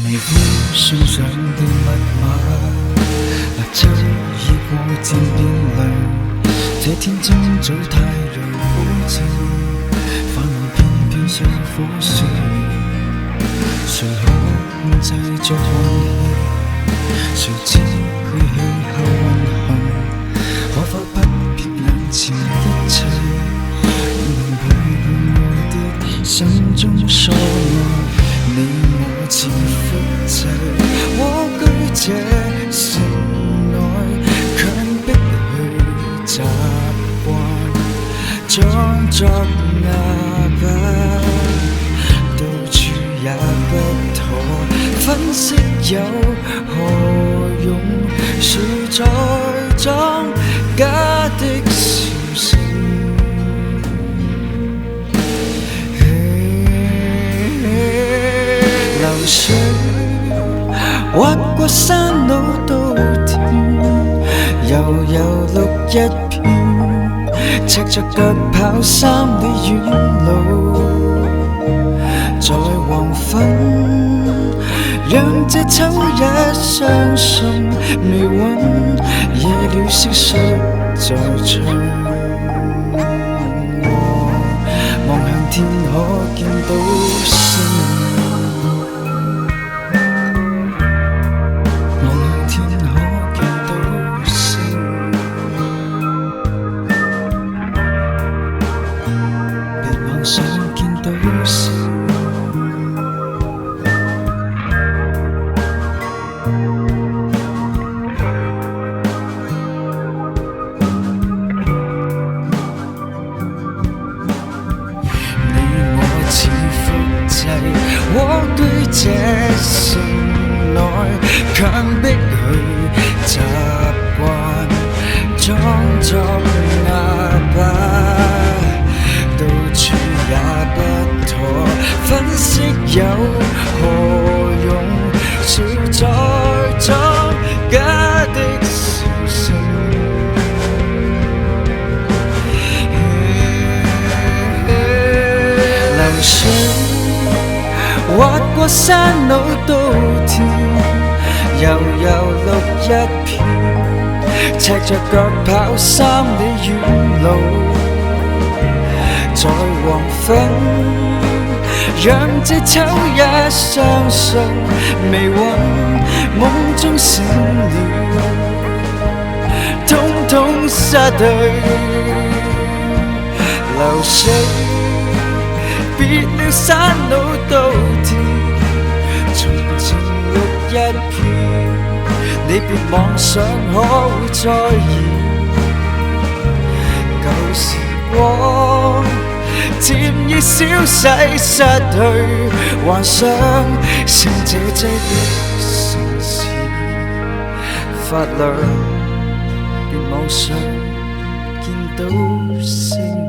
微風送上的密碼，秋已過漸變涼，這天真早太陽好似泛黃片片上火線，誰可控制着運氣？誰知佢氣候運行？可否不撇眼前一切，能陪伴我的心中所愛？你我似複製，蝸居這城內，強迫去習慣，裝作啞巴，到處也不妥。分析有何用？誰在裝假的笑聲？流水劃過山路到田，悠悠綠一片，赤着腳跑3里遠路，在黃昏，讓這秋也相信微溫，夜了蟋蟀在唱，望向天可見到星。想見到星，你我似複製，蝸居這城內，強迫去習慣，裝作啞巴。也不妥，分析有何用？誰在裝假的笑聲？流水劃過山路到田，悠悠綠一片，赤着腳跑3里遠路。在黃昏，讓這秋也相信微溫，夢中醒了，通通失去。流水別了山路到田，從前綠一片，你別妄想可會再現舊時光。漸已消逝，失去幻想，剩這擠的城市發亮，別妄想見到星。